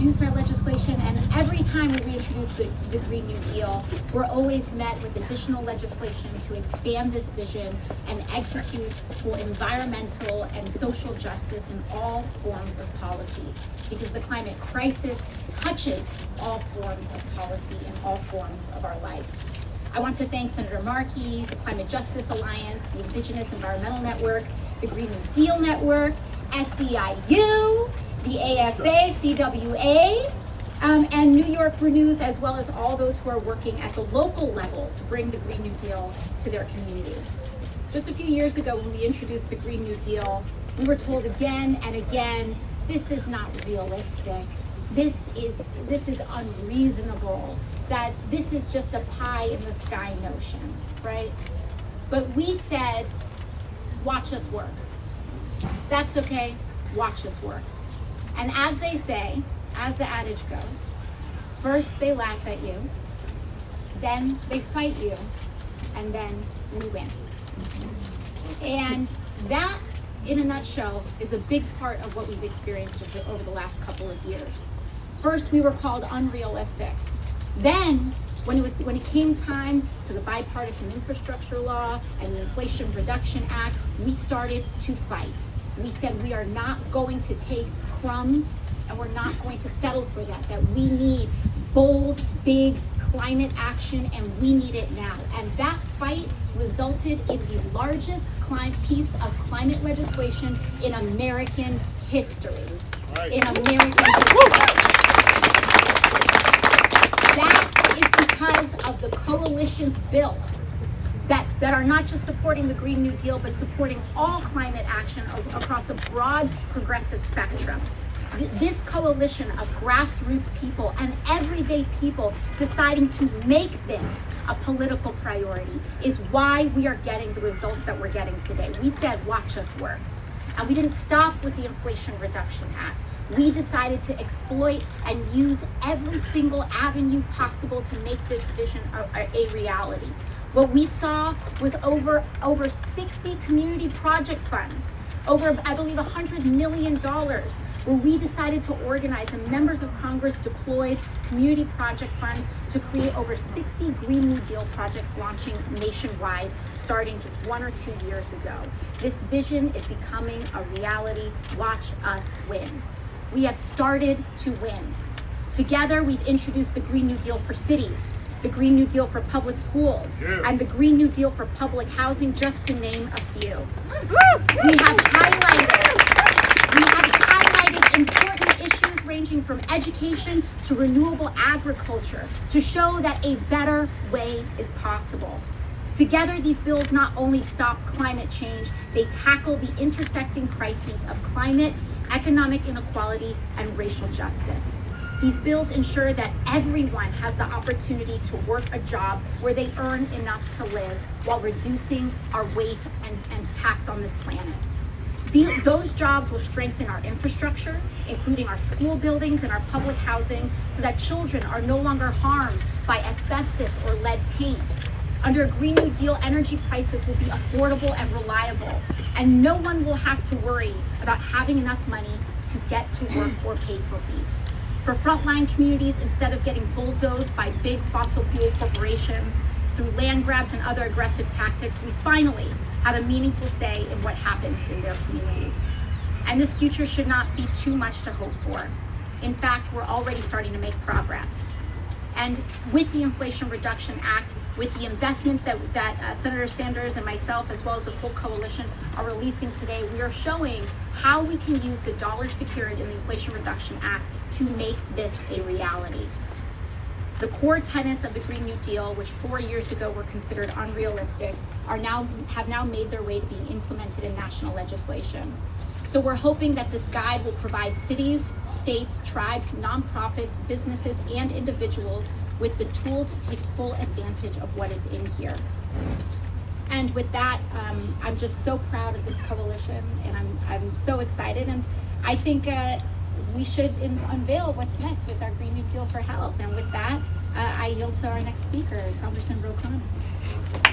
reintroduce our legislation, and every time we reintroduce the Green New Deal, we're always met with additional legislation to expand this vision and execute for environmental and social justice in all forms of policy, because the climate crisis touches all forms of policy and all forms of our life. I want to thank Senator Markey, the Climate Justice Alliance, the Indigenous Environmental Network, the Green New Deal Network, SEIU, the AFA, CWA, and New York Renews, as well as all those who are working at the local level to bring the Green New Deal to their communities. Just a few years ago, when we introduced the Green New Deal, we were told again and again, this is not realistic. This is unreasonable, that this is just a pie in the sky notion, right? But we said, watch us work. That's okay, watch us work. And as they say, as the adage goes, first they laugh at you, then they fight you, and then we win. And that, in a nutshell, is a big part of what we've experienced over the last couple of years. First, we were called unrealistic. Then, when it came time to the bipartisan infrastructure law and the Inflation Reduction Act, we started to fight. We said we are not going to take crumbs, and we're not going to settle for that we need bold, big climate action, and we need it now. And that fight resulted in the largest piece of climate legislation in American history. Right. In American history. That is because of the coalitions built that are not just supporting the Green New Deal, but supporting all climate action across a broad progressive spectrum. This coalition of grassroots people and everyday people deciding to make this a political priority is why we are getting the results that we're getting today. We said, watch us work. And we didn't stop with the Inflation Reduction Act. We decided to exploit and use every single avenue possible to make this vision a reality. What we saw was over 60 community project funds, over, I believe, $100 million, where we decided to organize, and members of Congress deployed community project funds to create over 60 Green New Deal projects launching nationwide, starting just 1 or 2 years ago. This vision is becoming a reality. Watch us win. We have started to win. Together, we've introduced the Green New Deal for cities, the Green New Deal for public schools, and the Green New Deal for public housing, just to name a few. We have highlighted important issues ranging from education to renewable agriculture to show that a better way is possible. Together, these bills not only stop climate change, they tackle the intersecting crises of climate, economic inequality, and racial justice. These bills ensure that everyone has the opportunity to work a job where they earn enough to live while reducing our weight and tax on this planet. Those jobs will strengthen our infrastructure, including our school buildings and our public housing, so that children are no longer harmed by asbestos or lead paint. Under a Green New Deal, energy prices will be affordable and reliable, and no one will have to worry about having enough money to get to work or pay for heat. For frontline communities, instead of getting bulldozed by big fossil fuel corporations through land grabs and other aggressive tactics, we finally have a meaningful say in what happens in their communities. And this future should not be too much to hope for. In fact, we're already starting to make progress. And with the Inflation Reduction Act, with the investments that Senator Sanders and myself, as well as the full coalition, are releasing today, we are showing how we can use the dollars secured in the Inflation Reduction Act to make this a reality. The core tenets of the Green New Deal, which 4 years ago were considered unrealistic, have now made their way to being implemented in national legislation. So we're hoping that this guide will provide cities, states, tribes, nonprofits, businesses, and individuals with the tools to take full advantage of what is in here. And with that, I'm just so proud of this coalition, and I'm so excited. And I think we should unveil what's next with our Green New Deal for Health. And with that, I yield to our next speaker, Congressman Ro Khanna.